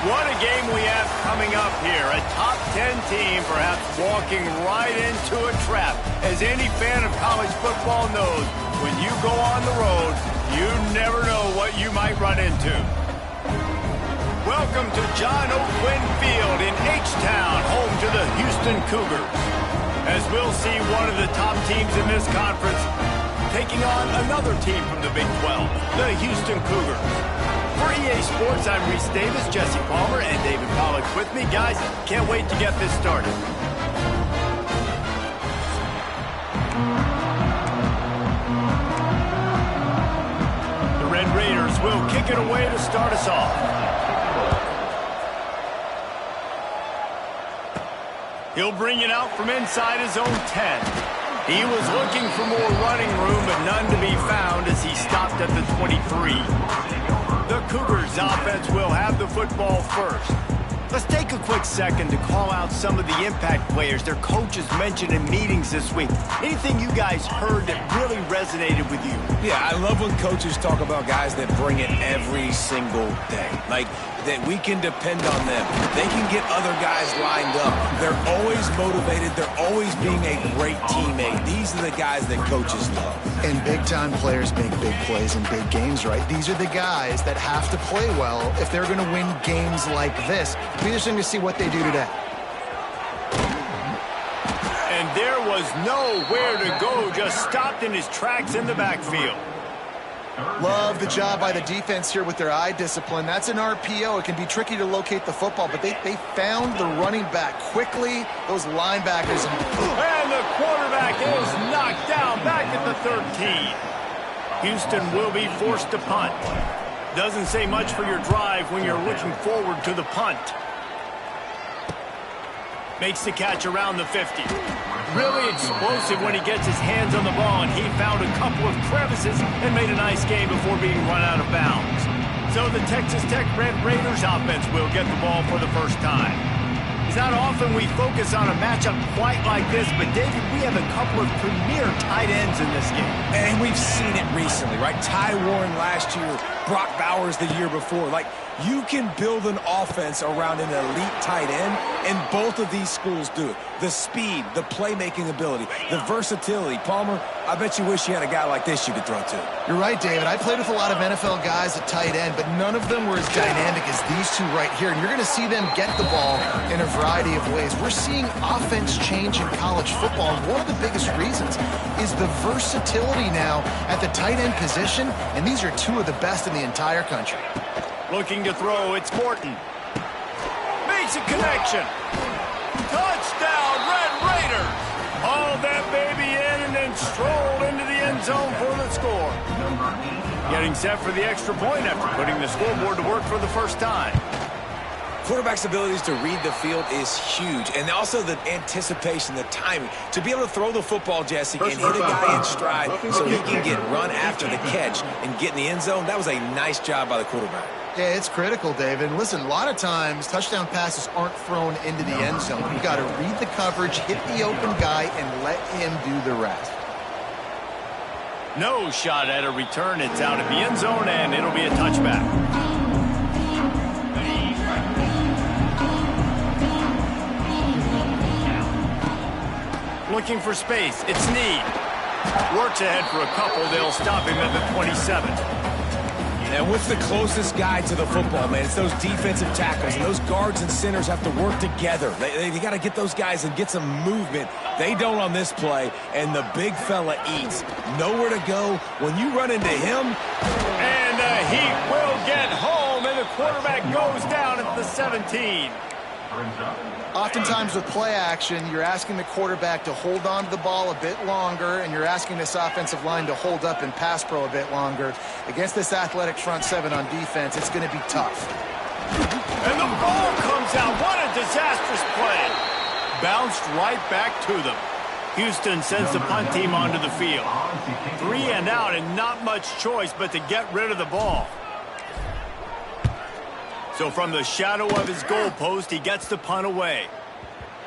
What a game we have coming up here. A top 10 team perhaps walking right into a trap. As any fan of college football knows, when you go on the road, you never know what you might run into. Welcome to John O'Quinn Field in H-Town, home to the Houston Cougars. As we'll see one of the top teams in this conference taking on another team from the Big 12, the Houston Cougars. For EA Sports, I'm Reese Davis, Jesse Palmer, and David Pollack with me. Guys, can't wait to get this started. The Red Raiders will kick it away to start us off. He'll bring it out from inside his own 10. He was looking for more running room, but none to be found as he stopped at the 23. The Cougars offense will have the football first. Let's take a quick second to call out some of the impact players their coaches mentioned in meetings this week. Anything you guys heard that really resonated with you? Yeah, I love when coaches talk about guys that bring it every single day. Like, that we can depend on them. They can get other guys lined up. They're always motivated. They're always being a great teammate. These are the guys that coaches love. And big-time players make big plays in big games, right? These are the guys that have to play well if they're going to win games like this. It'll be interesting to see what they do today. And there was nowhere to go, just stopped in his tracks in the backfield. Love the job by the defense here with their eye discipline. That's an RPO. It can be tricky to locate the football, but they found the running back quickly. Those linebackers. And the quarterback is knocked down back at the 13. Houston will be forced to punt. Doesn't say much for your drive when you're looking forward to the punt. Makes the catch around the 50. Really explosive when he gets his hands on the ball, and he found a couple of crevices and made a nice game before being run out of bounds. So the Texas Tech Red Raiders offense will get the ball for the first time. It's not often we focus on a matchup quite like this, but David, we have a couple of premier tight ends in this game. And we've seen it recently, right? Ty Warren last year, Brock Bowers the year before. Like, you can build an offense around an elite tight end, and both of these schools do it. The speed, the playmaking ability, the versatility. Palmer, I bet you wish you had a guy like this you could throw to. You're right, David. I played with a lot of NFL guys at tight end, but none of them were as dynamic as these two right here. And you're going to see them get the ball in a variety of ways. We're seeing offense change in college football, and one of the biggest reasons is the versatility now at the tight end position, and these are two of the best in the entire country. Looking to throw, it's Morton. Makes a connection. Touchdown, Red Raiders! Hauled that baby in and then strolled into the end zone for the score. Getting set for the extra point after putting the scoreboard to work for the first time. Quarterback's abilities to read the field is huge, and also the anticipation, the timing. To be able to throw the football, Jesse, and hit a guy in stride so he can get run after the catch and get in the end zone, that was a nice job by the quarterback. Yeah, it's critical, David. And listen, a lot of times touchdown passes aren't thrown into the end zone. You've got to read the coverage, hit the open guy, and let him do the rest. No shot at a return. It's out of the end zone, and it'll be a touchback. Looking for space. It's Need. Works ahead for a couple. They'll stop him at the 27. And what's the closest guy to the football, man? It's those defensive tackles, and those guards and centers have to work together. They got to get those guys and get some movement. They don't on this play, and the big fella eats. Nowhere to go. When you run into him... And he will get home, and the quarterback goes down at the 17. Oftentimes with play action, you're asking the quarterback to hold on to the ball a bit longer, and you're asking this offensive line to hold up in pass pro a bit longer. Against this athletic front seven on defense, it's going to be tough. And the ball comes out. What a disastrous play. Bounced right back to them. Houston sends the punt team onto the field. 3 and out, and not much choice but to get rid of the ball. So from the shadow of his goalpost, he gets the punt away.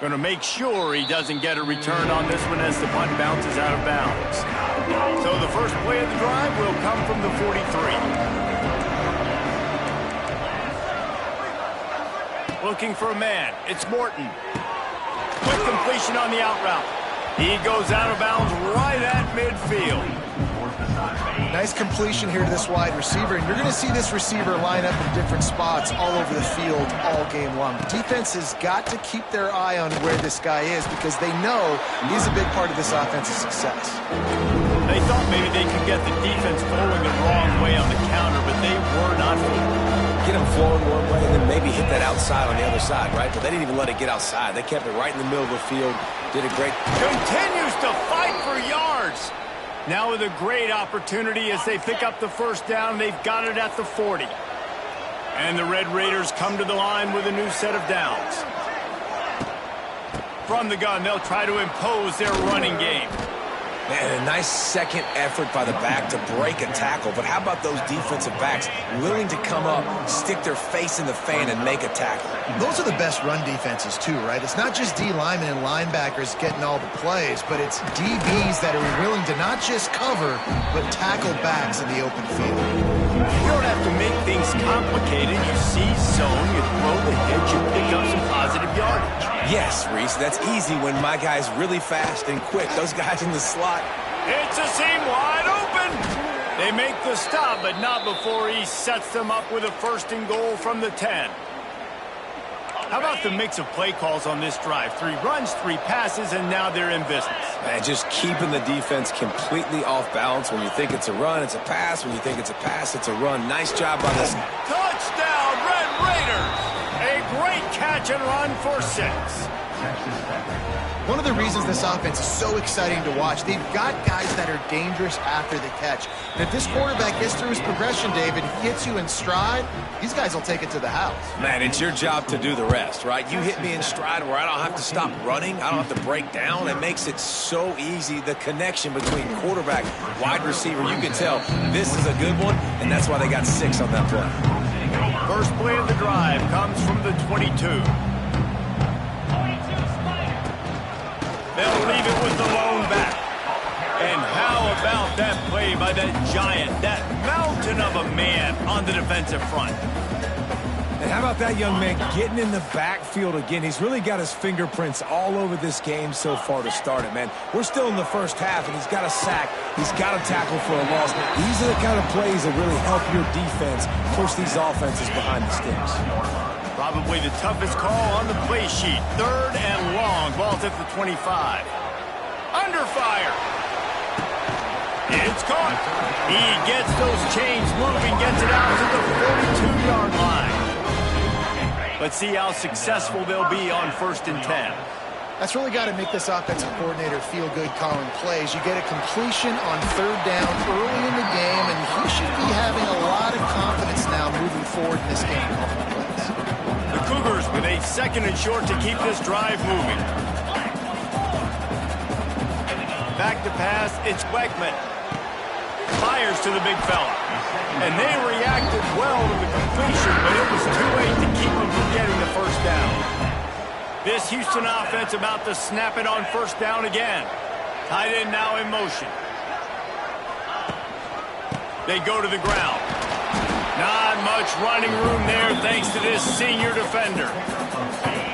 Going to make sure he doesn't get a return on this one as the punt bounces out of bounds. So the first play of the drive will come from the 43. Looking for a man. It's Morton. Quick completion on the out route. He goes out of bounds right at midfield. Nice completion here to this wide receiver, and you're going to see this receiver line up in different spots all over the field all game long. The defense has got to keep their eye on where this guy is because they know he's a big part of this offense's success. They thought maybe they could get the defense flowing the wrong way on the counter, but they were not fooled. Get them flowing one way and then maybe hit that outside on the other side, right? But they didn't even let it get outside. They kept it right in the middle of the field. Did a great... Continues to fight for yards. Now with a great opportunity as they pick up the first down. They've got it at the 40. And the Red Raiders come to the line with a new set of downs. From the gun, they'll try to impose their running game. Man, a nice second effort by the back to break a tackle. But how about those defensive backs willing to come up, stick their face in the fan, and make a tackle? Those are the best run defenses, too, right? It's not just D linemen and linebackers getting all the plays, but it's DBs that are willing to not just cover, but tackle backs in the open field. You don't have to make things complicated. You see zone, you throw the hitch, you pick up some positive yardage. Yes, Reese, that's easy when my guy's really fast and quick. Those guys in the slot. It's a seam wide open. They make the stop, but not before he sets them up with a 1st and goal from the 10. How about the mix of play calls on this drive? 3 runs, 3 passes, and now they're in business. Man, just keeping the defense completely off balance. When you think it's a run, it's a pass. When you think it's a pass, it's a run. Nice job by this. Touchdown, Red Raiders! A great catch and run for 6. One of the reasons this offense is so exciting to watch, they've got guys that are dangerous after the catch. And if this quarterback gets through his progression, David, he hits you in stride, these guys will take it to the house. Man, it's your job to do the rest, right? You hit me in stride where I don't have to stop running. I don't have to break down. It makes it so easy, the connection between quarterback, wide receiver. You can tell this is a good one, and that's why they got 6 on that play. First play of the drive comes from the 22. They'll leave it with the lone back. And how about that play by that giant, that mountain of a man on the defensive front? And how about that young man getting in the backfield again? He's really got his fingerprints all over this game so far to start it, man. We're still in the first half, and he's got a sack. He's got a tackle for a loss. These are the kind of plays that really help your defense push these offenses behind the sticks. Probably the toughest call on the play sheet. 3rd and long. Ball's at the 25. Under fire. It's caught. He gets those chains moving, gets it out to the 42-yard line. Let's see how successful they'll be on 1st and 10. That's really got to make this offensive coordinator feel good calling plays. You get a completion on 3rd down early in the game, and he should be having a lot of confidence now moving forward in this game calling plays. The Cougars with a 2nd and short to keep this drive moving. Back to pass, it's Wegman. Fires to the big fella. And they reacted well to the completion, but it was too late to keep them from getting the first down. This Houston offense about to snap it on first down again. Tight end now in motion. They go to the ground. Not much running room there thanks to this senior defender.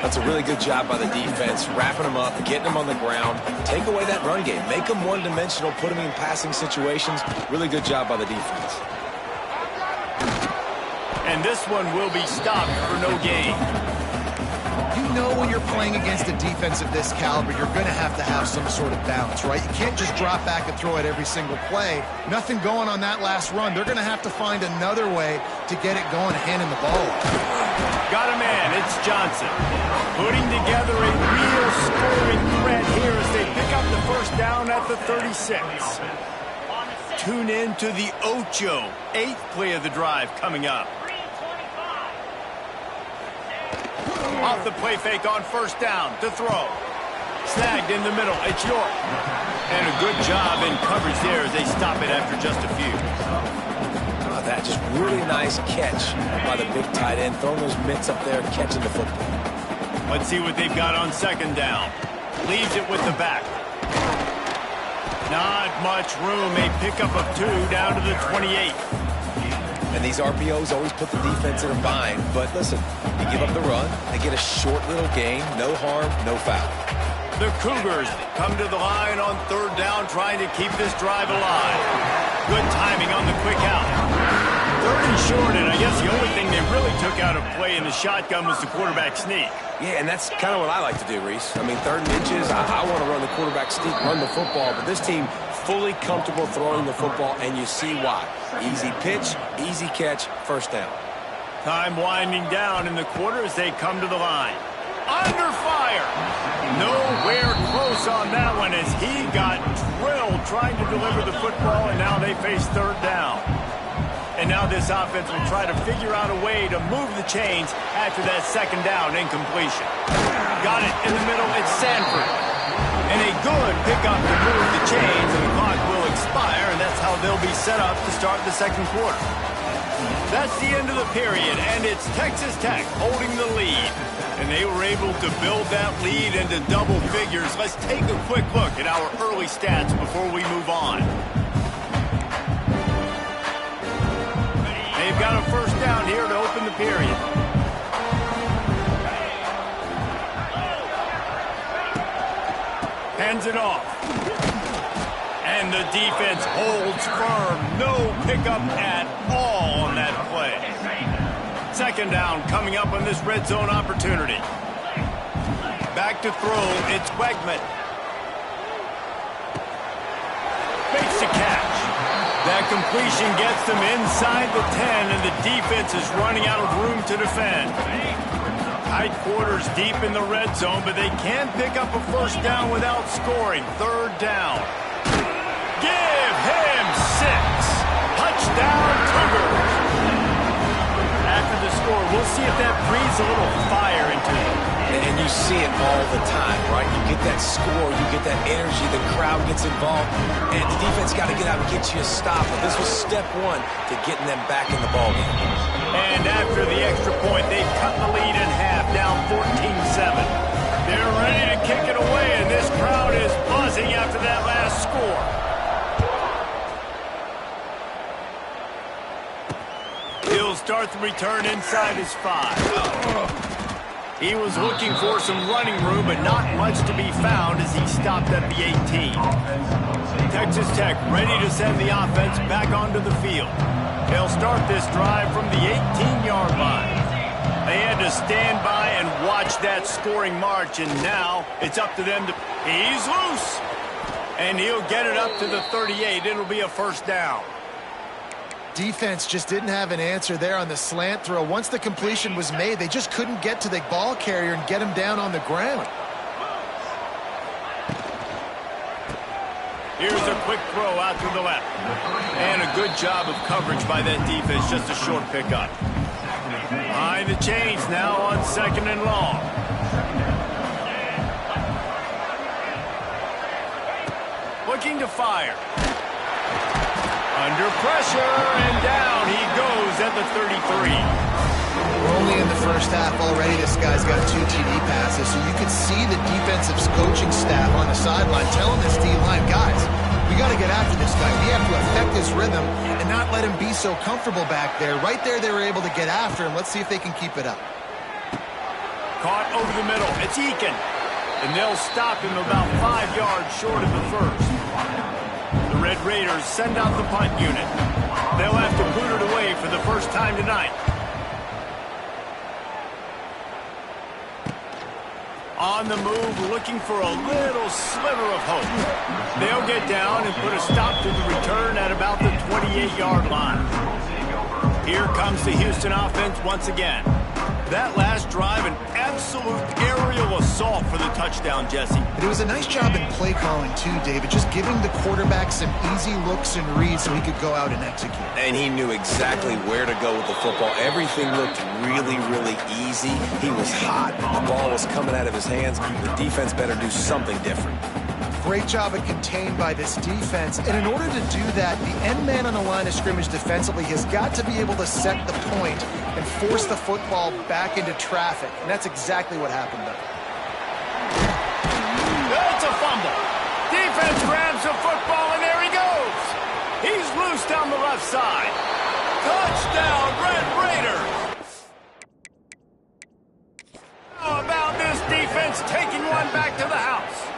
That's a really good job by the defense, wrapping them up, getting them on the ground. Take away that run game. Make them one-dimensional, put them in passing situations. Really good job by the defense. And this one will be stopped for no gain. You know when you're playing against a defense of this caliber, you're going to have some sort of balance, right? You can't just drop back and throw it every single play. Nothing going on that last run. They're going to have to find another way to get it going, handing the ball off. Got a man, it's Johnson. Putting together a real scoring threat here as they pick up the first down at the 36. Tune in to the Ocho, 8th play of the drive coming up. Off the play fake on first down to throw. Snagged in the middle. It's York. And a good job in coverage there as they stop it after just a few. That just really nice catch by the big tight end. Throwing those mitts up there, catching the football. Let's see what they've got on 2nd down. Leaves it with the back. Not much room. A pickup of 2 down to the 28. And these RPOs always put the defense in a bind. But listen, you give up the run, they get a short little gain, no harm, no foul. The Cougars come to the line on 3rd down, trying to keep this drive alive. Good timing on the quick out. 3rd and short, and I guess the only thing they really took out of play in the shotgun was the quarterback sneak. Yeah, and that's kind of what I like to do, Reese. I mean, 3rd and inches, I want to run the quarterback sneak, run the football, but this team fully comfortable throwing the football, and you see why. Easy pitch, easy catch, first down. Time winding down in the quarter as they come to the line. Under fire! Nowhere close on that one as he got drilled trying to deliver the football, and now they face 3rd down. And now this offense will try to figure out a way to move the chains after that 2nd down incompletion. Got it in the middle, it's Sanford. And a good pickup to move the chains, and the clock will expire, and that's how they'll be set up to start the 2nd quarter. That's the end of the period, and it's Texas Tech holding the lead. And they were able to build that lead into double figures. Let's take a quick look at our early stats before we move on. They've got a first down here to open the period. Hands it off. And the defense holds firm. No pickup at all on that play. 2nd down coming up on this red zone opportunity. Back to throw. It's Wegman. Makes the catch. That completion gets them inside the 10, and the defense is running out of room to defend. Tight quarters deep in the red zone, but they can pick up a first down without scoring. 3rd down. Give him 6. Touchdown, Cougars. After the score, we'll see if that breathes a little fire into them. And you see it all the time, right? You get that score, you get that energy, the crowd gets involved, and the defense got to get out and get you a stop. But this was step 1 to getting them back in the ballgame. And after the extra point, they've cut the lead in half, down 14-7. They're ready to kick it away, and this crowd is buzzing after that last score. He'll start the return inside his 5. He was looking for some running room, but not much to be found as he stopped at the 18. Texas Tech ready to send the offense back onto the field. They'll start this drive from the 18-yard line. They had to stand by and watch that scoring march, and now it's up to them to... He's loose! And he'll get it up to the 38. It'll be a first down. Defense just didn't have an answer there on the slant throw. Once the completion was made, they just couldn't get to the ball carrier and get him down on the ground. Here's a quick throw out to the left. And a good job of coverage by that defense, just a short pickup. Behind the chains now on 2nd and long. Looking to fire. Under pressure, and down he goes at the 33. We're only in the first half already. This guy's got 2 TD passes, so you can see the defensive coaching staff on the sideline telling this D-line, guys, we got to get after this guy. We have to affect his rhythm and not let him be so comfortable back there. Right there, they were able to get after him. Let's see if they can keep it up. Caught over the middle. It's Eakin. And they'll stop him about 5 yards short of the first. The Red Raiders send out the punt unit. They'll have to boot it away for the first time tonight. On the move, looking for a little sliver of hope. They'll get down and put a stop to the return at about the 28-yard line. Here comes the Houston offense once again. That last drive, an absolute aerial assault for the touchdown, Jesse. But it was a nice job in play calling, too, David, just giving the quarterback some easy looks and reads so he could go out and execute. And he knew exactly where to go with the football. Everything looked really, really easy. He was hot. The ball was coming out of his hands. The defense better do something different. Great job of contained by this defense. And in order to do that, the end man on the line of scrimmage defensively has got to be able to set the point and force the football back into traffic. And that's exactly what happened there. It's a fumble. Defense grabs the football, and there he goes. He's loose down the left side. Touchdown, Red Raiders. How about this defense taking one back to the house?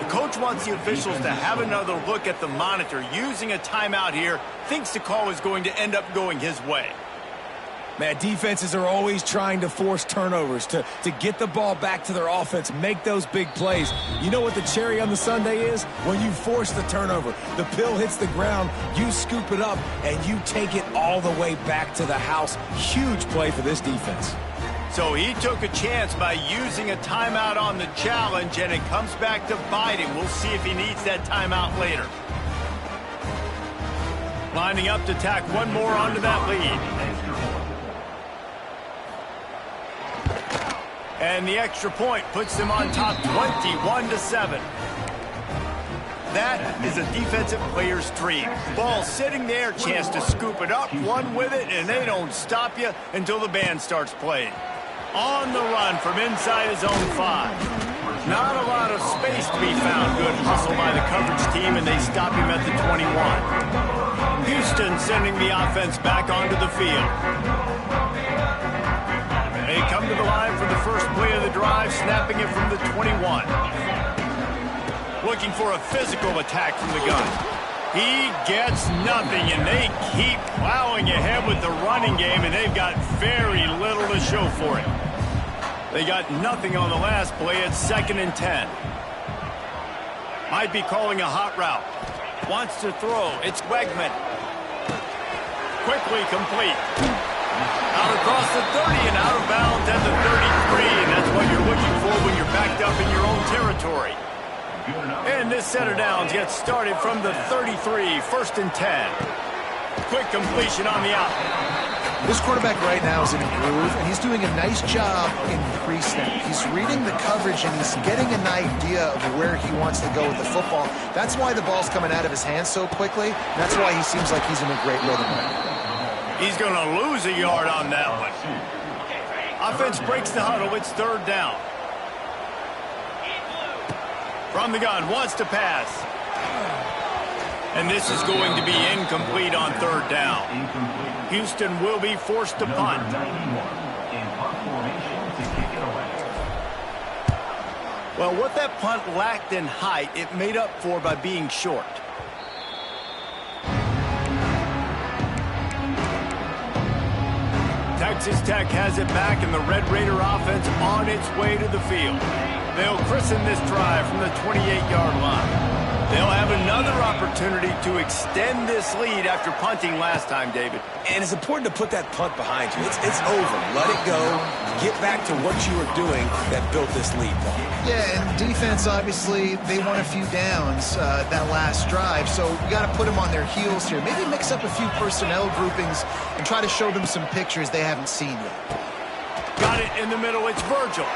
The coach wants the officials to have another look at the monitor. Using a timeout here, thinks the call is going to end up going his way. Man, defenses are always trying to force turnovers to get the ball back to their offense, make those big plays. You know what the cherry on the sundae is? When you force the turnover, the pill hits the ground, you scoop it up, and you take it all the way back to the house. Huge play for this defense. So he took a chance by using a timeout on the challenge, and it comes back to bite him. We'll see if he needs that timeout later. Lining up to tack one more onto that lead. And the extra point puts them on top 21-7. That is a defensive player's dream. Ball sitting there, chance to scoop it up, run with it, and they don't stop you until the band starts playing. On the run from inside his own 5. Not a lot of space to be found. Good hustle by the coverage team, and they stop him at the 21. Houston sending the offense back onto the field. They come to the line for the first play of the drive, snapping it from the 21. Looking for a physical attack from the gun. He gets nothing, and they keep plowing ahead with the running game, and they've got very little to show for it. They got nothing on the last play. It's 2nd and 10. Might be calling a hot route. Wants to throw. It's Wegman. Quickly complete. Out across the 30 and out of bounds at the 33, and that's what you're looking for when you're backed up in your own territory. And this set of downs gets started from the 33, 1st and 10. Quick completion on the out. This quarterback right now is in a groove, and he's doing a nice job in pre-snap. He's reading the coverage, and he's getting an idea of where he wants to go with the football. That's why the ball's coming out of his hands so quickly. That's why he seems like he's in a great rhythm right now. He's going to lose a yard on that one. Offense breaks the huddle. It's 3rd down. From the gun, wants to pass. And this is going to be incomplete on 3rd down. Houston will be forced to punt. Well, what that punt lacked in height, it made up for by being short. Texas Tech has it back, and the Red Raider offense on its way to the field. They'll christen this drive from the 28-yard line. They'll have another opportunity to extend this lead after punting last time, David. And it's important to put that punt behind you. It's over. Let it go. Get back to what you were doing that built this lead, Paul. Yeah, and defense, obviously, they won a few downs that last drive, so you got to put them on their heels here. Maybe mix up a few personnel groupings and try to show them some pictures they haven't seen yet. Got it in the middle. It's Virgil.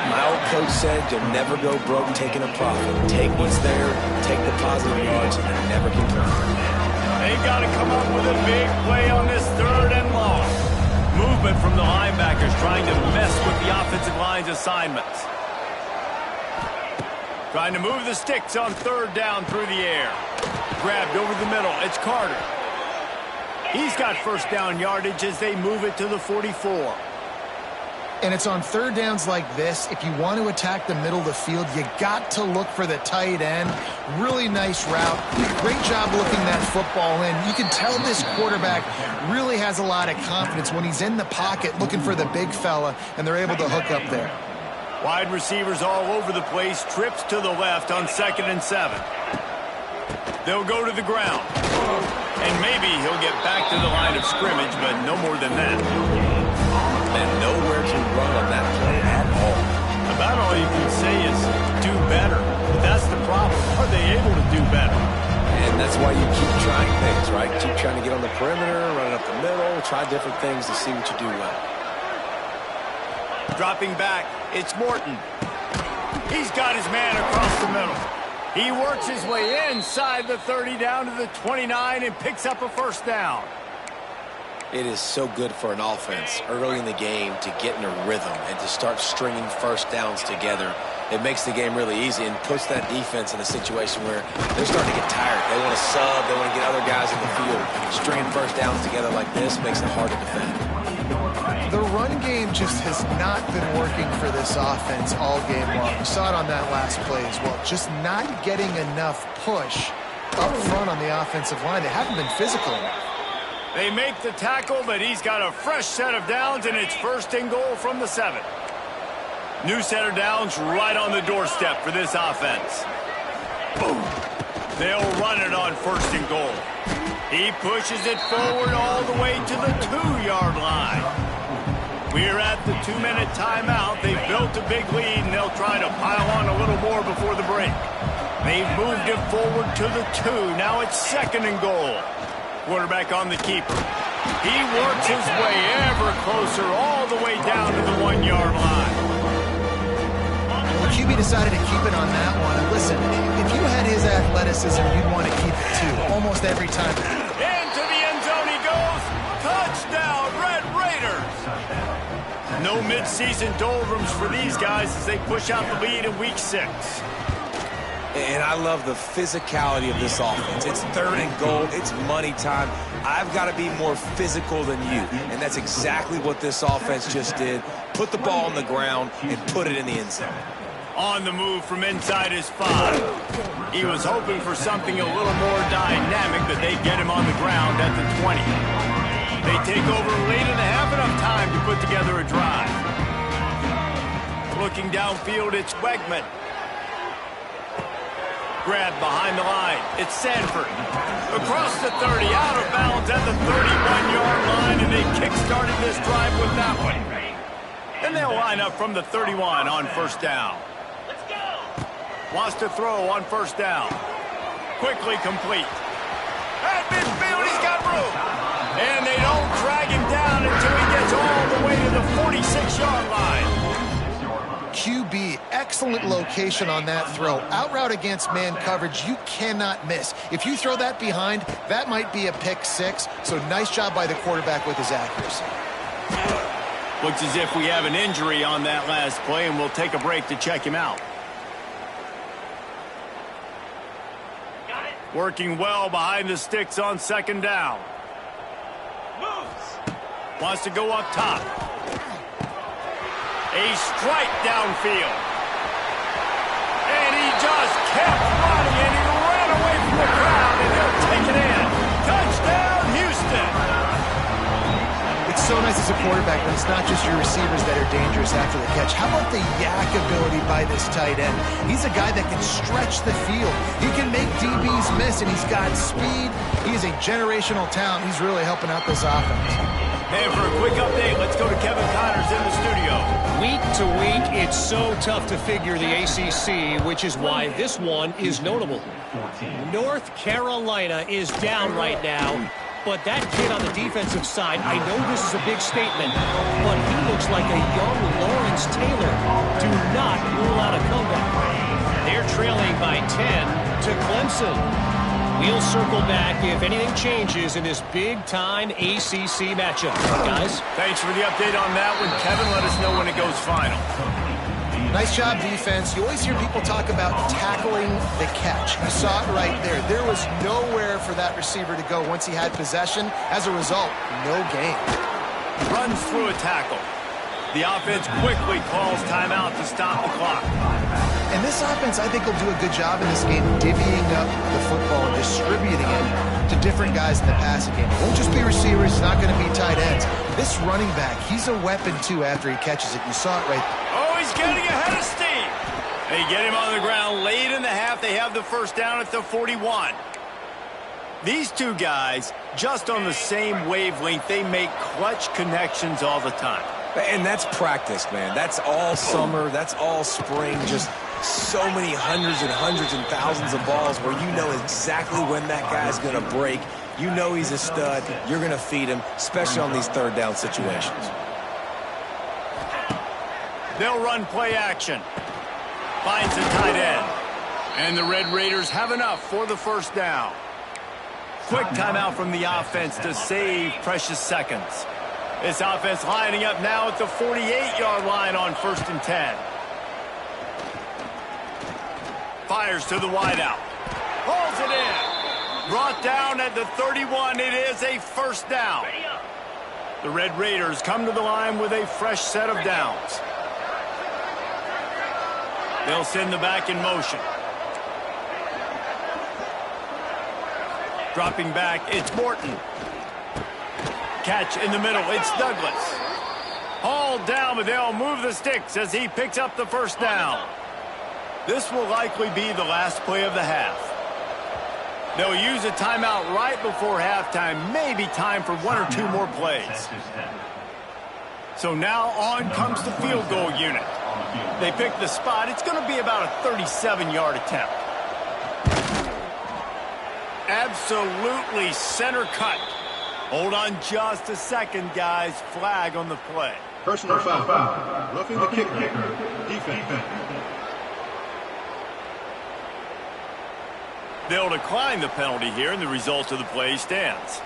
My old coach said you'll never go broke taking a profit. Take what's there, take the positive yards, and never complain. They got to come up with a big play on this 3rd and long. Movement from the linebackers trying to mess with the offensive line's assignments. Trying to move the sticks on 3rd down through the air. Grabbed over the middle. It's Carter. He's got 1st down yardage as they move it to the 44. And it's on 3rd downs like this. If you want to attack the middle of the field, you got to look for the tight end. Really nice route. Great job looking that football in. You can tell this quarterback really has a lot of confidence when he's in the pocket looking for the big fella, and they're able to hook up there. Wide receivers all over the place. Trips to the left on 2nd and 7. They'll go to the ground. And maybe he'll get back to the line of scrimmage, but no more than that. And nowhere to run on that play at all. About all you can say is do better. But that's the problem. Are they able to do better? And that's why you keep trying things, right? Keep trying to get on the perimeter, run it up the middle, try different things to see what you do well. Dropping back, it's Morton. He's got his man across the middle. He works his way inside the 30 down to the 29 and picks up a 1st down. It is so good for an offense early in the game to get in a rhythm and to start stringing 1st downs together. It makes the game really easy and puts that defense in a situation where they're starting to get tired. They want to sub. They want to get other guys in the field. Stringing 1st downs together like this makes it hard to defend. The run game just has not been working for this offense all game long. We saw it on that last play as well. Just not getting enough push up front on the offensive line. They haven't been physical enough. They make the tackle, but he's got a fresh set of downs, and it's 1st and goal from the 7. New set of downs right on the doorstep for this offense. Boom. They'll run it on 1st and goal. He pushes it forward all the way to the 2-yard line. We're at the 2-minute timeout. They've built a big lead, and they'll try to pile on a little more before the break. They've moved it forward to the 2. Now it's 2nd and goal. Quarterback on the keeper. He works his way ever closer all the way down to the 1-yard line. The QB decided to keep it on that one. And listen, if you had his athleticism, you'd want to keep it too, almost every time. Into the end zone he goes. Touchdown, Red Raiders. No midseason doldrums for these guys as they push out the lead in Week 6. And I love the physicality of this offense. It's 3rd and goal. It's money time. I've got to be more physical than you. And that's exactly what this offense just did. Put the ball on the ground and put it in the end zone. On the move from inside his 5. He was hoping for something a little more dynamic, but they get him on the ground at the 20. They take over late and have enough time to put together a drive. Looking downfield, it's Wegman. Grab behind the line. It's Sanford. Across the 30, out of bounds at the 31-yard line, and they kick-started this drive with that one. And they'll line up from the 31 on 1st down. Wants to throw on 1st down. Quickly complete. At midfield, he's got room. And they don't drag him down until he gets all the way to the 46-yard line. QB, excellent location on that throw. Out route against man coverage, you cannot miss. If you throw that behind, that might be a pick 6. So nice job by the quarterback with his accuracy. Looks as if we have an injury on that last play, and we'll take a break to check him out. Working well behind the sticks on 2nd down. Wants to go up top. A strike downfield. And he just kept running, and he ran away from the crowd, and they'll take it in. Touchdown, Houston. It's so so nice as a quarterback when it's not just your receivers that are dangerous after the catch. How about the yak ability by this tight end? He's a guy that can stretch the field. He can make DBs miss, and he's got speed. He is a generational talent. He's really helping out this offense. And for a quick update, let's go to Kevin Connors in the studio. Week to week, it's so tough to figure the ACC, which is why this one is notable. North Carolina is down right now, but that kid on the defensive side, I know this is a big statement, but he looks like a young Lawrence Taylor. Do not rule out a comeback. They're trailing by 10 to Clemson. We'll circle back if anything changes in this big-time ACC matchup. Guys? Thanks for the update on that one. Kevin, let us know when it goes final. Nice job, defense. You always hear people talk about tackling the catch. You saw it right there. There was nowhere for that receiver to go once he had possession. As a result, no gain. Runs through a tackle. The offense quickly calls timeout to stop the clock. And this offense, I think, will do a good job in this game divvying up the football and distributing it to different guys in the passing game. It won't just be receivers. It's not going to be tight ends. This running back, he's a weapon, too, after he catches it. You saw it right there. Oh, he's getting ahead of steam. They get him on the ground late in the half. They have the first down at the 41. These two guys, just on the same wavelength, they make clutch connections all the time. And that's practice, man. That's all summer. That's all spring. Just so many hundreds and thousands of balls where you know exactly when that guy's going to break. You know he's a stud. You're going to feed him, especially on these third down situations. They'll run play action. Finds a tight end. And the Red Raiders have enough for the first down. Quick timeout from the offense to save precious seconds. This offense lining up now at the 48-yard line on 1st and 10. Fires to the wideout. Pulls it in. Brought down at the 31. It is a first down. The Red Raiders come to the line with a fresh set of downs. They'll send the back in motion. Dropping back, it's Morton. Catch in the middle, it's Douglas. Hauled down, but they'll move the sticks as he picks up the first down. This will likely be the last play of the half. They'll use a timeout right before halftime, maybe time for one or two more plays. So now on comes the field goal unit. They pick the spot. It's going to be about a 37-yard attempt. Absolutely center cut. Hold on just a second, guys. Flag on the play. Personal foul. Roughing the kicker. Defense. They'll decline the penalty here, and the result of the play stands.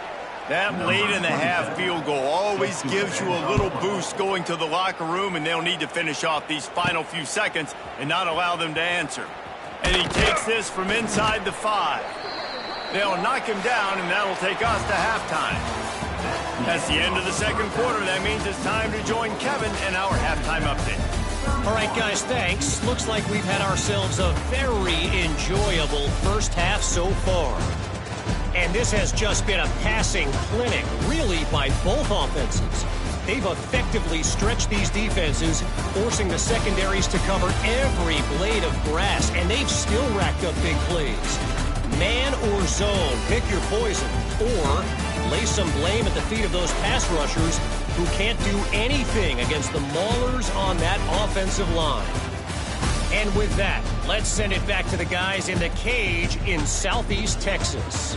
That late in the half field goal always gives you a little boost going to the locker room, and they'll need to finish off these final few seconds and not allow them to answer. And he takes this from inside the 5. They'll knock him down, and that'll take us to halftime. That's the end of the second quarter. That means it's time to join Kevin in our halftime update. All right, guys, thanks. Looks like we've had ourselves a very enjoyable first half so far. And this has just been a passing clinic, really, by both offenses. They've effectively stretched these defenses, forcing the secondaries to cover every blade of grass, and they've still racked up big plays. Man or zone, pick your poison, or lay some blame at the feet of those pass rushers who can't do anything against the maulers on that offensive line. And with that, let's send it back to the guys in the cage in Southeast Texas.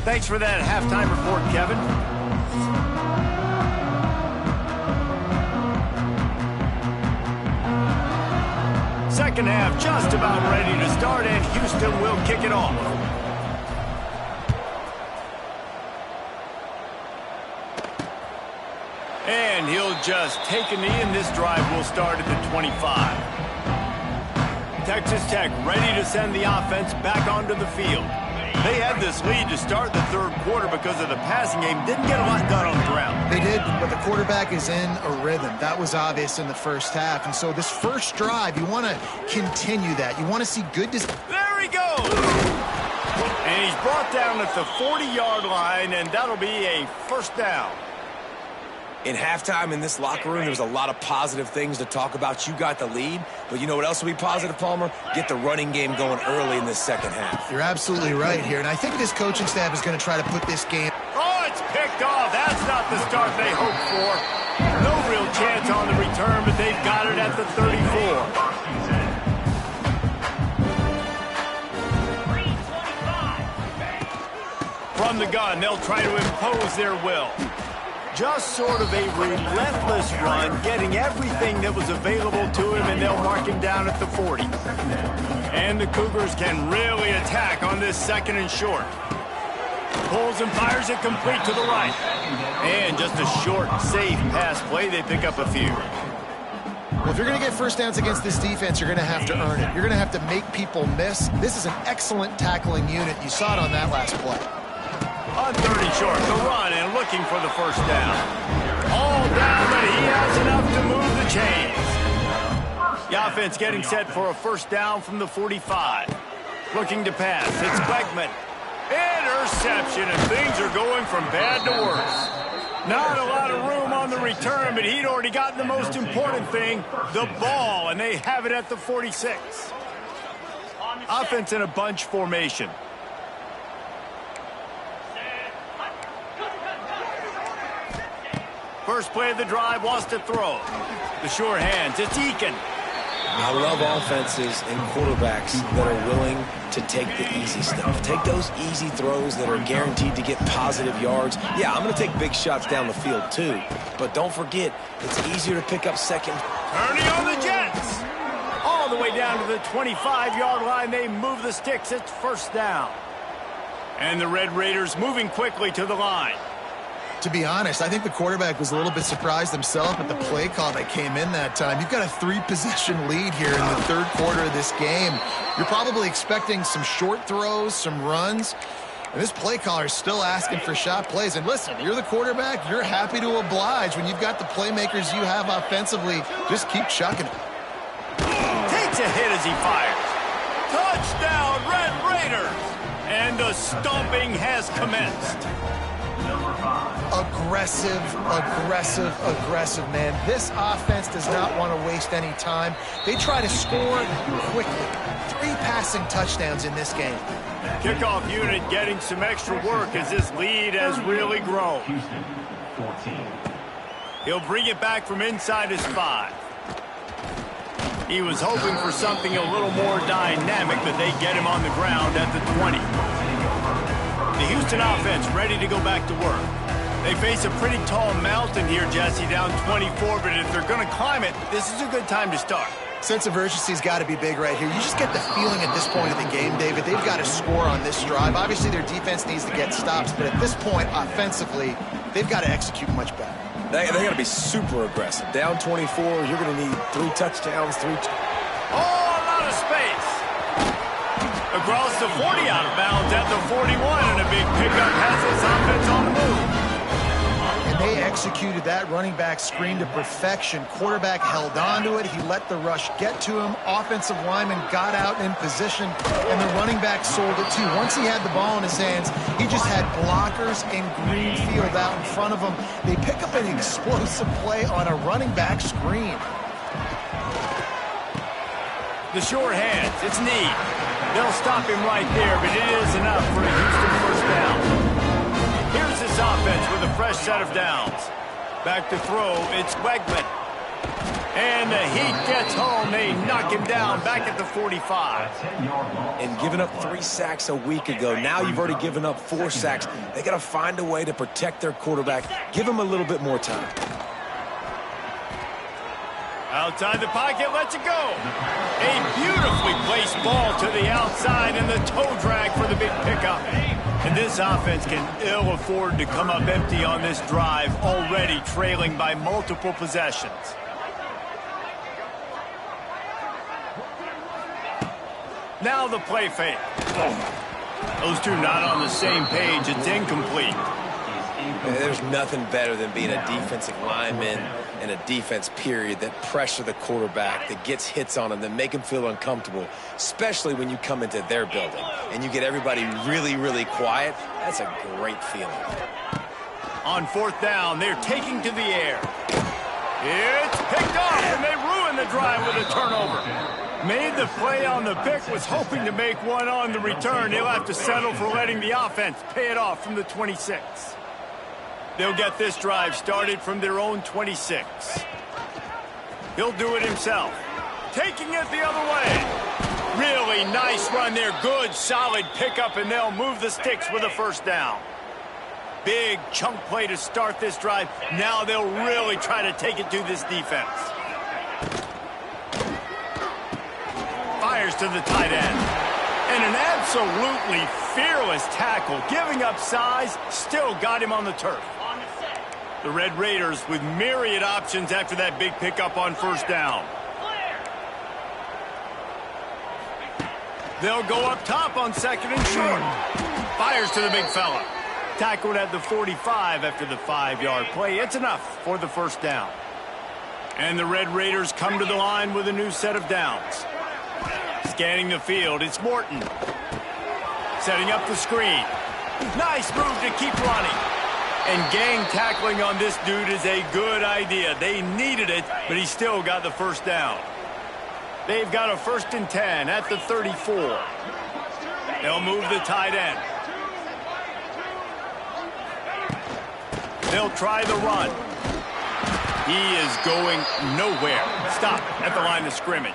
Thanks for that halftime report, Kevin. Second half just about ready to start, and Houston will kick it off. And he'll just take a knee, and this drive will start at the 25. Texas Tech ready to send the offense back onto the field. They had this lead to start the third quarter because of the passing game. Didn't get a lot done on the ground. They did, but the quarterback is in a rhythm. That was obvious in the first half. And so this first drive, you want to continue that. You want to see good... There he goes! And he's brought down at the 40-yard line, and that'll be a first down. In halftime in this locker room, there was a lot of positive things to talk about. You got the lead, but you know what else will be positive, Palmer? Get the running game going early in this second half. You're absolutely right here, and I think this coaching staff is going to try to put this game... Oh, it's picked off. That's not the start they hoped for. No real chance on the return, but they've got it at the 34. From the gun, they'll try to impose their will. Just sort of a relentless run, getting everything that was available to him, and they'll mark him down at the 40. And the Cougars can really attack on this second and short. Pulls and fires it complete to the right. And just a short, safe pass play, they pick up a few. Well, if you're going to get first downs against this defense, you're going to have to earn it. You're going to have to make people miss. This is an excellent tackling unit. You saw it on that last play. On 30 short, the run and looking for the first down. All down, but he has enough to move the chains. The offense getting set for a first down from the 45. Looking to pass. It's Beckman. Interception, and things are going from bad to worse. Not a lot of room on the return, but he'd already gotten the most important thing, the ball, and they have it at the 46. Offense in a bunch formation. First play of the drive, wants to throw. The short hands, it's Eakin. I love offenses and quarterbacks that are willing to take the easy stuff. Take those easy throws that are guaranteed to get positive yards. Yeah, I'm going to take big shots down the field too. But don't forget, it's easier to pick up second. Turning on the Jets. All the way down to the 25-yard line. They move the sticks. It's first down. And the Red Raiders moving quickly to the line. To be honest, I think the quarterback was a little bit surprised himself at the play call that came in that time. You've got a 3-possession lead here in the third quarter of this game. You're probably expecting some short throws, some runs. And this play caller is still asking for shot plays. And listen, you're the quarterback. You're happy to oblige. When you've got the playmakers you have offensively, just keep chucking it. Takes a hit as he fires. Touchdown, Red Raiders! And the stomping has commenced. Aggressive, aggressive, aggressive, man. This offense does not want to waste any time. They try to score quickly. 3 passing touchdowns in this game. Kickoff unit getting some extra work as this lead has really grown. He'll bring it back from inside his 5. He was hoping for something a little more dynamic, but they get him on the ground at the 20. The Houston offense ready to go back to work. They face a pretty tall mountain here, Jesse, down 24, but if they're going to climb it, this is a good time to start. Sense of urgency's got to be big right here. You just get the feeling at this point of the game, David, they've got to score on this drive. Obviously, their defense needs to get stops, but at this point, offensively, they've got to execute much better. They got to be super aggressive. Down 24, you're going to need 3 touchdowns, 3... Oh, a lot of space. Across the 40 out of bounds at the 41, and a big pickup has this offense on the move. They executed that running back screen to perfection. Quarterback held on to it. He let the rush get to him. Offensive lineman got out in position, and the running back sold it too. Once he had the ball in his hands, he just had blockers in green field out in front of him. They pick up an explosive play on a running back screen. The short hands, it's Need. They'll stop him right there, but it is enough for a Houston first down. Here's this offense with a fresh set of downs. Back to throw, it's Wegman. And the heat gets home. They knock him down back at the 45. And giving up 3 sacks a week ago, now you've already given up 4 sacks. They got to find a way to protect their quarterback. Give him a little bit more time. Outside the pocket, lets it go. A beautifully placed ball to the outside, and the toe drag for the big pickup. And this offense can ill afford to come up empty on this drive, already trailing by multiple possessions. Now the play fake. Those two not on the same page. It's incomplete. There's nothing better than being a defensive lineman and a defense period that pressure the quarterback, that gets hits on him, that make him feel uncomfortable, especially when you come into their building and you get everybody really, really quiet. That's a great feeling. On fourth down, they're taking to the air. It's picked off, and they ruin the drive with a turnover. Made the play on the pick, was hoping to make one on the return. He'll have to settle for letting the offense pay it off from the 26. They'll get this drive started from their own 26. He'll do it himself. Taking it the other way. Really nice run there. Good, solid pickup, and they'll move the sticks with a first down. Big chunk play to start this drive. Now they'll really try to take it to this defense. Fires to the tight end. And an absolutely fearless tackle. Giving up size, still got him on the turf. The Red Raiders with myriad options after that big pickup on first down. They'll go up top on second and short. Fires to the big fella. Tackled at the 45 after the 5-yard play. It's enough for the first down. And the Red Raiders come to the line with a new set of downs. Scanning the field, it's Morton. Setting up the screen. Nice move to keep running. And gang tackling on this dude is a good idea. They needed it, but he still got the first down. They've got a 1st and 10 at the 34. They'll move the tight end. They'll try the run. He is going nowhere. Stop at the line of scrimmage.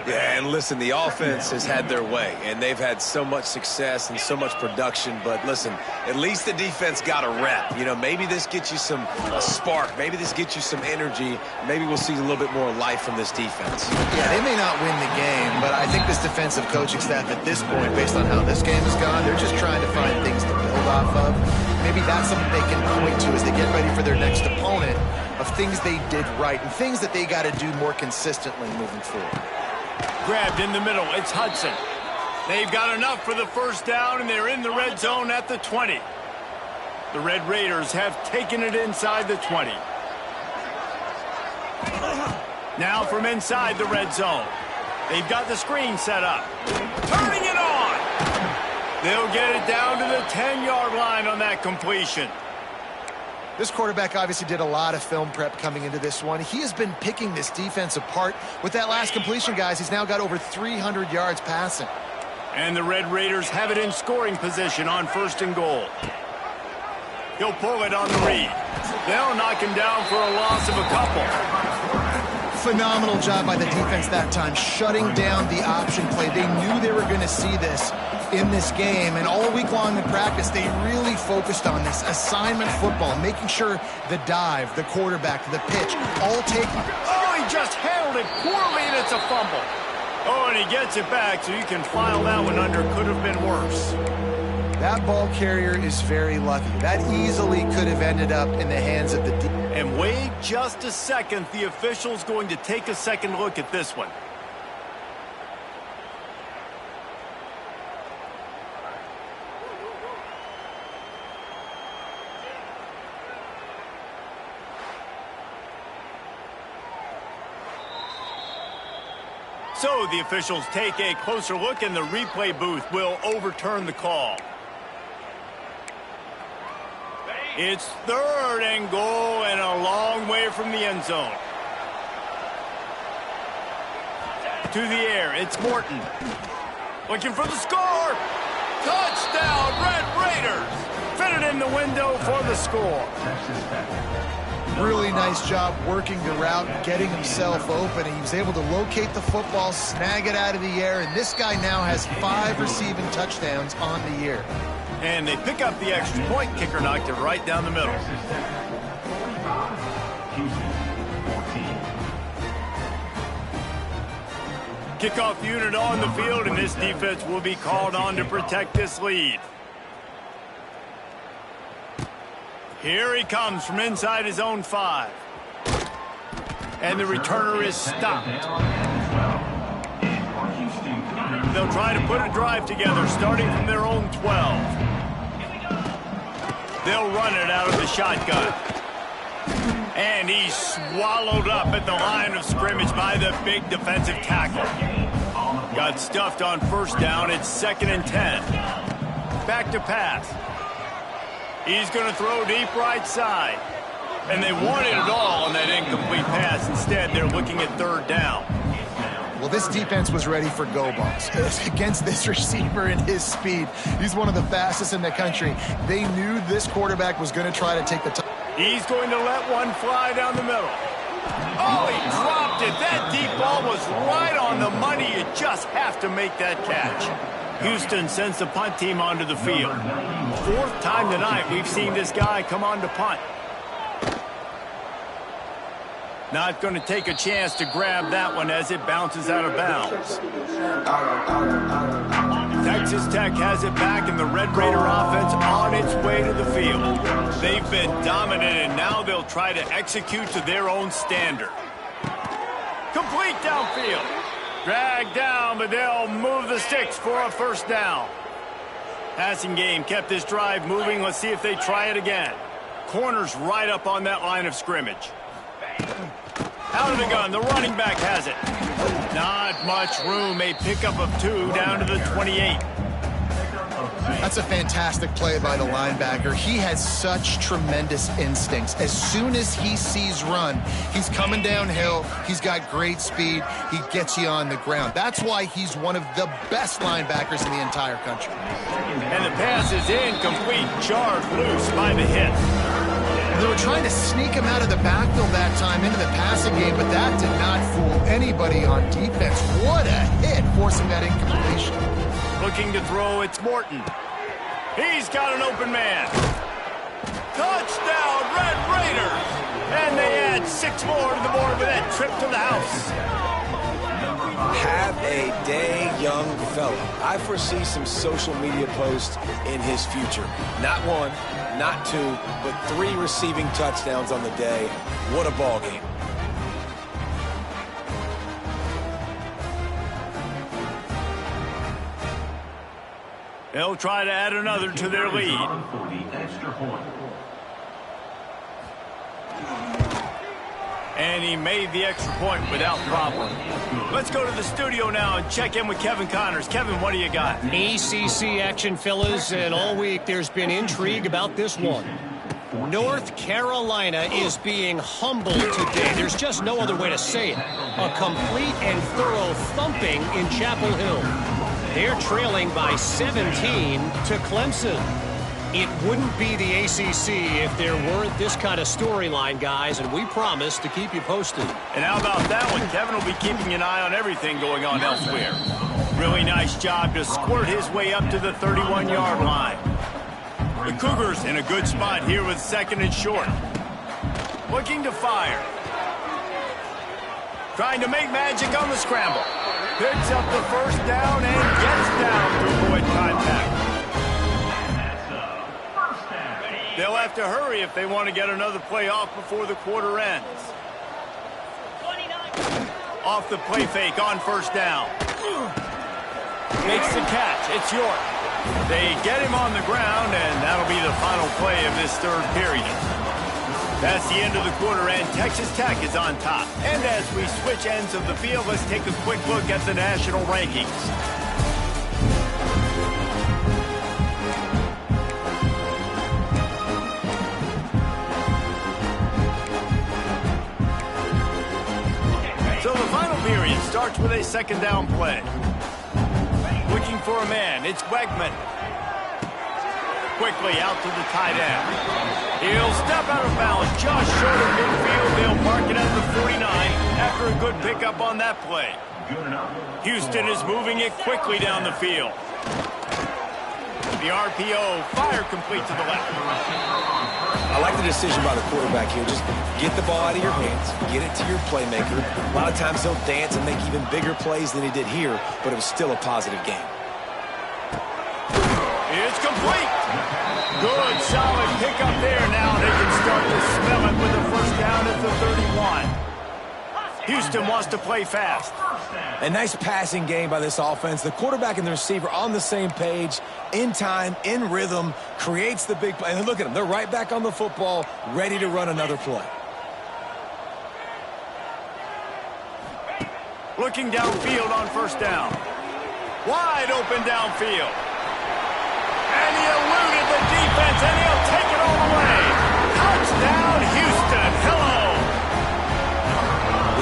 Yeah, and listen, the offense has had their way, and they've had so much success and so much production. But listen, at least the defense got a rep. You know, maybe this gets you a spark. Maybe this gets you some energy. Maybe we'll see a little bit more life from this defense. Yeah, they may not win the game, but I think this defensive coaching staff at this point, based on how this game has gone, they're just trying to find things to build off of. Maybe that's something they can point to as they get ready for their next opponent, of things they did right and things that they got to do more consistently moving forward. Grabbed in the middle, it's Hudson. They've got enough for the first down, and they're in the red zone at the 20. The Red Raiders have taken it inside the 20. Now from inside the red zone. They've got the screen set up. Turning it on! They'll get it down to the 10-yard line on that completion. This quarterback obviously did a lot of film prep coming into this one. He has been picking this defense apart. With that last completion, guys, he's now got over 300 yards passing. And the Red Raiders have it in scoring position on 1st and goal. He'll pull it on the read. They'll knock him down for a loss of a couple. Phenomenal job by the defense that time, shutting down the option play. They knew they were going to see this in this game, and all week long in practice, they really focused on this assignment football, making sure the dive, the quarterback, the pitch, all taken. Oh, he just handled it poorly, and it's a fumble. Oh, and he gets it back, so you can file that one under. Could have been worse. That ball carrier is very lucky. That easily could have ended up in the hands of the defense. And wait just a second. The official's going to take a second look at this one. So the officials take a closer look, and the replay booth will overturn the call. It's 3rd and goal and a long way from the end zone. To the air, it's Morton. Looking for the score. Touchdown, Red Raiders. Fitted in the window for the score. Really nice job working the route, getting himself open. He was able to locate the football, snag it out of the air, and this guy now has 5 receiving touchdowns on the year. And they pick up the extra point. Kicker knocked it right down the middle. Kickoff unit on the field, and this defense will be called on to protect this lead. Here he comes from inside his own 5. And the returner is stopped. They'll try to put a drive together starting from their own 12. They'll run it out of the shotgun. And he's swallowed up at the line of scrimmage by the big defensive tackle. Got stuffed on first down. It's 2nd and 10. Back to pass. He's going to throw deep right side. And they wanted it all on that incomplete pass. Instead, they're looking at 3rd down. Well, this defense was ready for go balls. Against this receiver and his speed, he's one of the fastest in the country. They knew this quarterback was going to try to take the top. He's going to let one fly down the middle. Oh, he dropped it. That deep ball was right on the money. You just have to make that catch. Houston sends the punt team onto the field. 4th time tonight we've seen this guy come on to punt. Not going to take a chance to grab that one as it bounces out of bounds. Texas Tech has it back, and the Red Raider offense on its way to the field. They've been dominant, and now they'll try to execute to their own standard. Complete downfield. Dragged down, but they'll move the sticks for a 1st down. Passing game kept this drive moving. Let's see if they try it again. Corners right up on that line of scrimmage. Out of the gun, the running back has it. Not much room, a pickup of 2 down to the 28. That's a fantastic play by the linebacker. He has such tremendous instincts. As soon as he sees run, he's coming downhill. He's got great speed. He gets you on the ground. That's why he's one of the best linebackers in the entire country. And the pass is incomplete, jarred loose by the hit. They were trying to sneak him out of the backfield that time into the passing game, but that did not fool anybody on defense. What a hit, forcing that incompletion. Looking to throw, it's Morton. He's got an open man. Touchdown, Red Raiders! And they add 6 more to the board with that trip to the house. Have a day, young fella. I foresee some social media posts in his future. Not 1, not 2, but 3 receiving touchdowns on the day. What a ball game. They'll try to add another to their lead. And he made the extra point without problem. Let's go to the studio now and check in with Kevin Connors. Kevin, what do you got? ACC action, fellas, and all week there's been intrigue about this one. North Carolina is being humbled today. There's just no other way to say it. A complete and thorough thumping in Chapel Hill. They're trailing by 17 to Clemson. It wouldn't be the ACC if there weren't this kind of storyline, guys, and we promise to keep you posted. And how about that one? Kevin will be keeping an eye on everything going on elsewhere. Really nice job to squirt his way up to the 31-yard line. The Cougars in a good spot here with 2nd and short. Looking to fire. Trying to make magic on the scramble. Picks up the 1st down and gets down to avoid contact. They'll have to hurry if they want to get another play off before the quarter ends. Off the play fake on 1st down. Makes the catch. It's York. They get him on the ground, and that'll be the final play of this 3rd period. That's the end of the quarter, and Texas Tech is on top. And as we switch ends of the field, let's take a quick look at the national rankings. So the final period starts with a 2nd down play. Looking for a man, it's Wegman. Quickly out to the tight end. He'll step out of bounds just short of midfield. They'll mark it at the 49 after a good pickup on that play. Houston is moving it quickly down the field. The RPO, fire complete to the left. I like the decision by the quarterback here. Just get the ball out of your hands, get it to your playmaker. A lot of times he'll dance and make even bigger plays than he did here, but it was still a positive game. It's complete. Good, solid pickup there. Now they can start to smell it with the 1st down at the 31. Houston wants to play fast. A nice passing game by this offense. The quarterback and the receiver on the same page, in time, in rhythm, creates the big play. And look at them. They're right back on the football, ready to run another play. Looking downfield on first down. Wide open downfield. And he eluded the defense, and he'll take it all the way. Touchdown, Houston. Hello.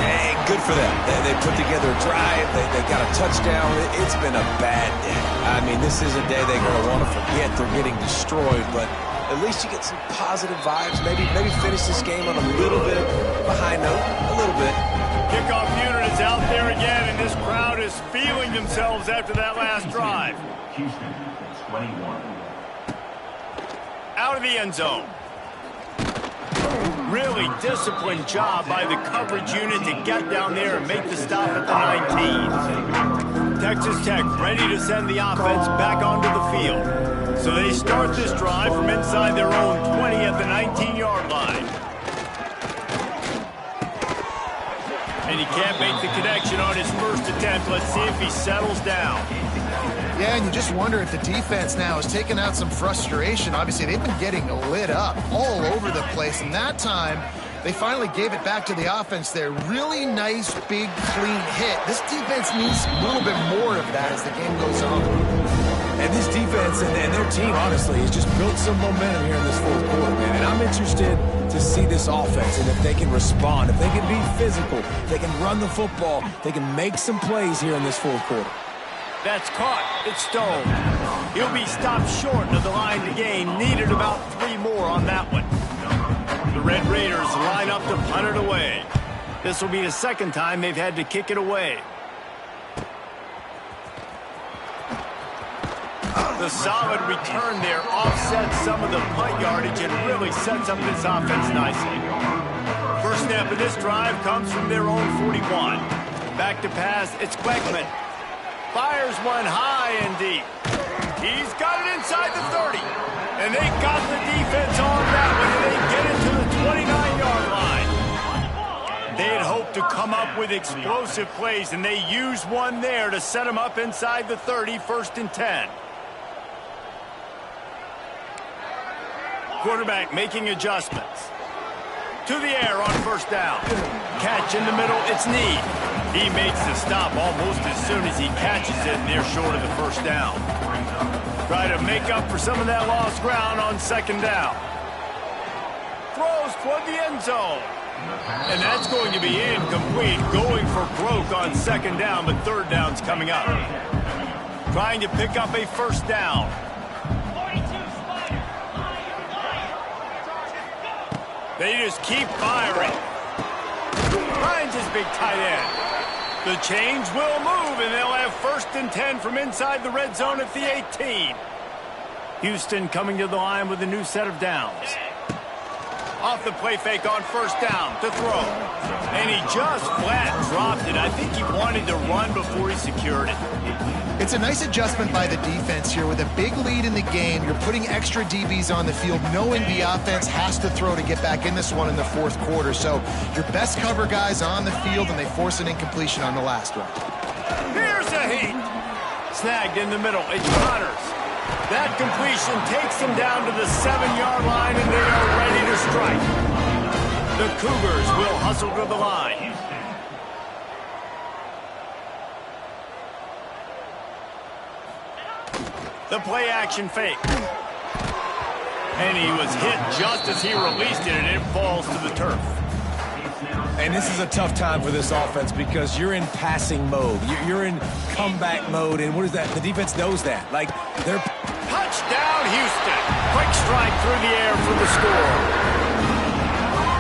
Yeah, good for them. They put together a drive. They got a touchdown. It's been a bad day. I mean, this is a day they're going to want to forget. They're getting destroyed, but at least you get some positive vibes. Maybe finish this game on a little bit of a high note. A little bit. Kickoff unit is out there again, and this crowd is feeling themselves after that last drive. Houston, 21. Out of the end zone. Really disciplined job by the coverage unit to get down there and make the stop at the 19. Texas Tech ready to send the offense back onto the field. So they start this drive from inside their own 20 at the 19-yard line. And he can't make the connection on his first attempt. Let's see if he settles down. Yeah, and you just wonder if the defense now has taken out some frustration. Obviously, they've been getting lit up all over the place, and that time they finally gave it back to the offense there. Really nice, big, clean hit. This defense needs a little bit more of that as the game goes on. And this defense and their team, honestly, has just built some momentum here in this fourth quarter, man. And I'm interested to see this offense and if they can respond, if they can be physical, if they can run the football, they can make some plays here in this fourth quarter. That's caught. It's Stone. He'll be stopped short of the line to gain. Needed about 3 more on that one. The Red Raiders line up to punt it away. This will be the second time they've had to kick it away. The solid return there offsets some of the punt yardage and really sets up this offense nicely. First snap of this drive comes from their own 41. Back to pass, it's Beckman. Fires one high and deep. He's got it inside the 30. And they got the defense on that one, and they get it to the 29-yard line. They had hoped to come up with explosive plays, and they used one there to set them up inside the 30, 1st and 10. Quarterback making adjustments. To the air on first down. Catch in the middle, it's Need. He makes the stop almost as soon as he catches it, and they're short of the first down. Try to make up for some of that lost ground on second down. Throws toward the end zone. And that's going to be incomplete. Going for broke on second down, but third down's coming up. Trying to pick up a first down. They just keep firing. Finds his big tight end. The chains will move, and they'll have 1st and 10 from inside the red zone at the 18. Houston coming to the line with a new set of downs. Off the play fake on first down to throw. And he just flat dropped it. I think he wanted to run before he secured it. It's a nice adjustment by the defense here. With a big lead in the game, you're putting extra DBs on the field, knowing the offense has to throw to get back in this one in the fourth quarter. So your best cover guys on the field, and they force an incompletion on the last one. Here's a heat. Snagged in the middle. It's Connors. That completion takes him down to the 7-yard line, and they are ready to strike. The Cougars will hustle to the line. The play action fake. And he was hit just as he released it, and it falls to the turf. And this is a tough time for this offense because you're in passing mode. You're in comeback mode, and what is that? The defense knows that. Like, they're... Touchdown, Houston. Quick strike through the air for the score.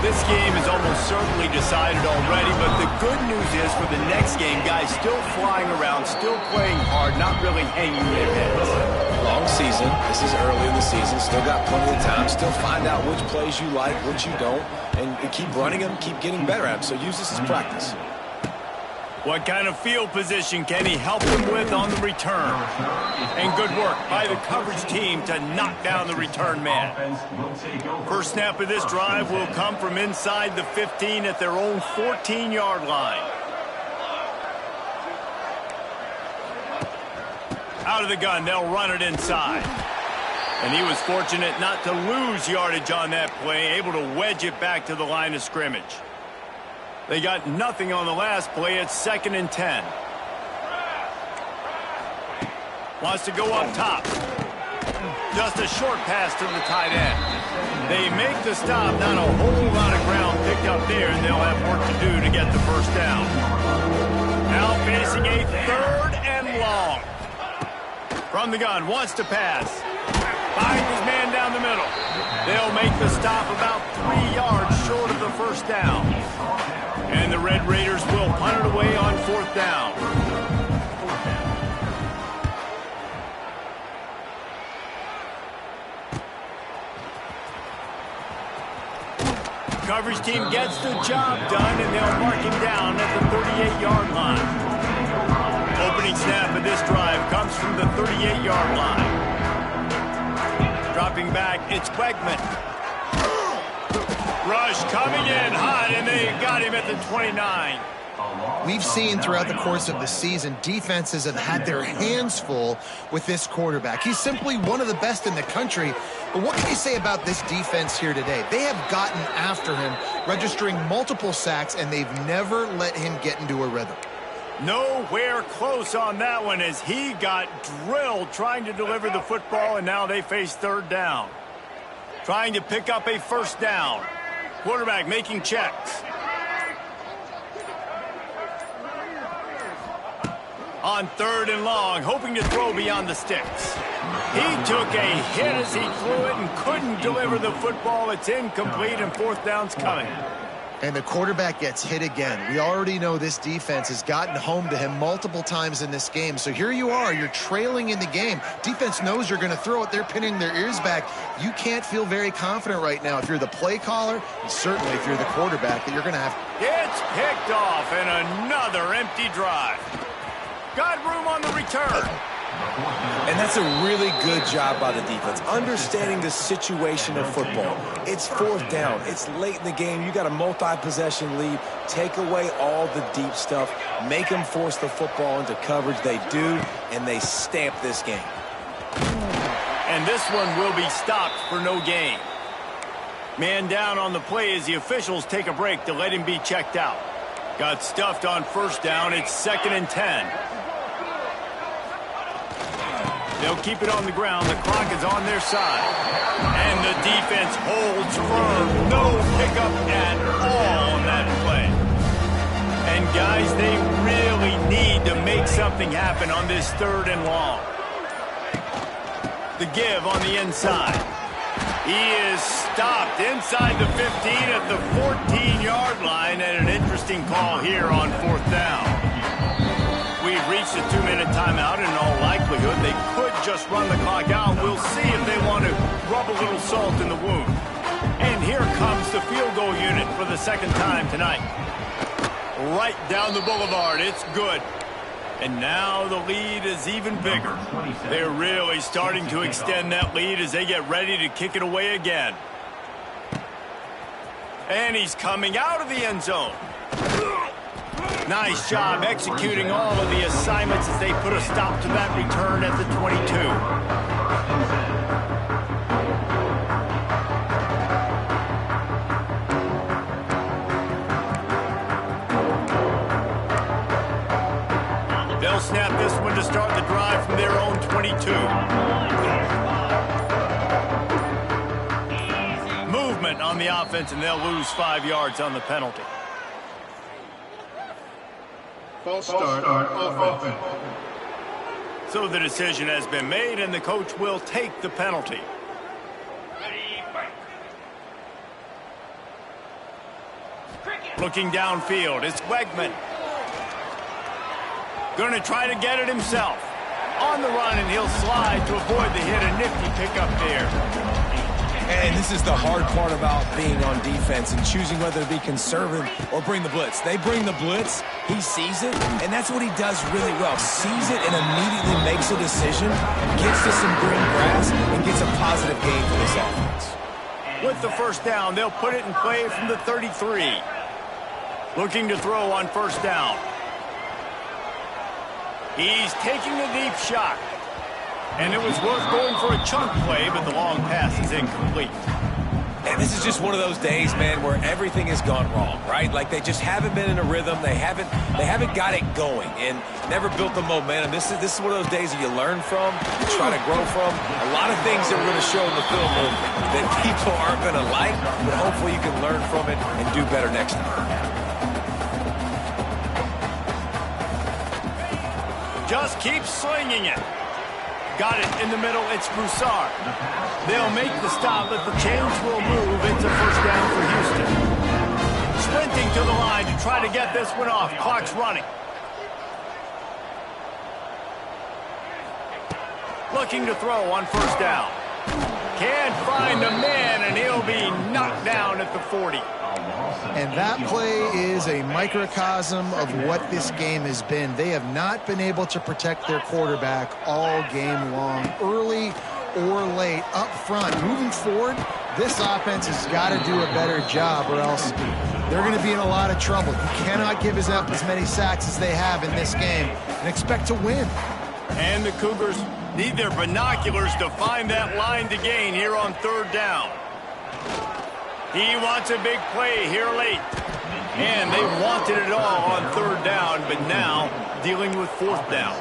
This game is almost certainly decided already, but the good news is for the next game, guys still flying around, still playing hard, not really hanging their heads. Long season. This is early in the season. Still got plenty of time. Still find out which plays you like, which you don't, and keep running them, keep getting better at them. So use this as practice. What kind of field position can he help them with on the return? And good work by the coverage team to knock down the return man. First snap of this drive will come from inside the 15 at their own 14-yard line. Out of the gun, they'll run it inside. And he was fortunate not to lose yardage on that play, able to wedge it back to the line of scrimmage. They got nothing on the last play. It's 2nd and 10. Wants to go up top. Just a short pass to the tight end. They make the stop. Not a whole lot of ground picked up there, and they'll have work to do to get the first down. Now facing a 3rd and long. From the gun, wants to pass. Finds his man down the middle. They'll make the stop about 3 yards short of the first down. And the Red Raiders will punt it away on 4th down. Coverage team gets the job done, and they'll mark him down at the 38-yard line. Opening snap of this drive comes from the 38-yard line. Dropping back, it's Wegman. Rush coming in hot, and they got him at the 29. We've seen throughout the course of the season, defenses have had their hands full with this quarterback. He's simply one of the best in the country. But what can you say about this defense here today? They have gotten after him, registering multiple sacks, and they've never let him get into a rhythm. Nowhere close on that one as he got drilled trying to deliver the football, and now they face 3rd down. Trying to pick up a first down. Quarterback making checks. On 3rd and long, hoping to throw beyond the sticks. He took a hit as he threw it and couldn't deliver the football. It's incomplete, and 4th down's coming. And the quarterback gets hit again. We already know this defense has gotten home to him multiple times in this game. So here you are, you're trailing in the game. Defense knows you're going to throw it. They're pinning their ears back. You can't feel very confident right now if you're the play caller, and certainly if you're the quarterback, that you're going to have. It's picked off, and another empty drive. Got room on the return. And that's a really good job by the defense, understanding the situation of football. It's 4th down. It's late in the game. You got a multi-possession lead. Take away all the deep stuff. Make them force the football into coverage. They do, and they stamp this game. And this one will be stopped for no gain. Man down on the play as the officials take a break to let him be checked out. Got stuffed on 1st down. It's 2nd and 10. They'll keep it on the ground. The clock is on their side. And the defense holds firm. No pickup at all on that play. And, guys, they really need to make something happen on this 3rd and long. The give on the inside. He is stopped inside the 15 at the 14-yard line, and an interesting call here on 4th down. We've reached a 2-minute timeout, and in all likelihood, they could just run the clock out. We'll see if they want to rub a little salt in the wound. And here comes the field goal unit for the 2nd time tonight. Right down the boulevard. It's good. And now the lead is even bigger. They're really starting to extend that lead as they get ready to kick it away again. And he's coming out of the end zone. Nice job executing all of the assignments as they put a stop to that return at the 22. They'll snap this one to start the drive from their own 22. Movement on the offense, and they'll lose 5 yards on the penalty. False start on offense. So the decision has been made, and the coach will take the penalty. Looking downfield, it's Wegman. Going to try to get it himself. On the run, and he'll slide to avoid the hit. A nifty pickup there. And this is the hard part about being on defense and choosing whether to be conservative or bring the blitz. They bring the blitz, he sees it, and that's what he does really well. Sees it and immediately makes a decision, gets to some green grass, and gets a positive gain for this offense. With the first down, they'll put it in play from the 33. Looking to throw on 1st down. He's taking a deep shot. And it was worth going for a chunk play, but the long pass is incomplete. And this is just one of those days, man, where everything has gone wrong, right? Like they just haven't been in a rhythm. They haven't got it going and never built the momentum. This is one of those days that you learn from, you try to grow from. A lot of things that we're going to show in the film that people aren't going to like, but hopefully you can learn from it and do better next time. Just keep slinging it. Got it in the middle. It's Broussard. They'll make the stop, but the chains will move. It's a first down for Houston. Sprinting to the line to try to get this one off. Clock's running. Looking to throw on first down. Can't find a man, and he'll be knocked down at the 40. And that play is a microcosm of what this game has been. They have not been able to protect their quarterback all game long, early or late, up front. Moving forward, this offense has got to do a better job, or else they're going to be in a lot of trouble. You cannot give up as many sacks as they have in this game and expect to win. And the Cougars need their binoculars to find that line to gain here on third down. He wants a big play here late. And they wanted it all on third down, but now dealing with fourth down.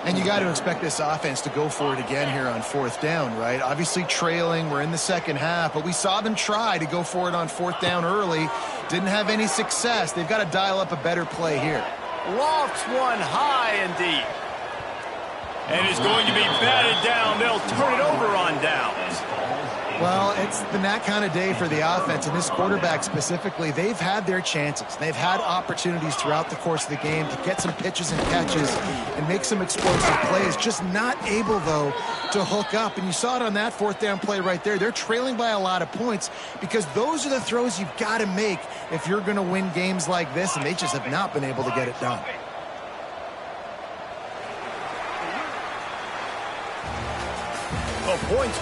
And you got to expect this offense to go for it again here on fourth down, right? Obviously trailing, we're in the second half, but we saw them try to go for it on fourth down early. Didn't have any success. They've got to dial up a better play here. Lofts one high and deep. And is going to be batted down. They'll turn it over on downs. Well, it's been that kind of day for the offense, and this quarterback specifically. They've had their chances. They've had opportunities throughout the course of the game to get some pitches and catches and make some explosive plays. Just not able, though, to hook up. And you saw it on that fourth down play right there. They're trailing by a lot of points because those are the throws you've got to make if you're going to win games like this, and they just have not been able to get it done. Well, points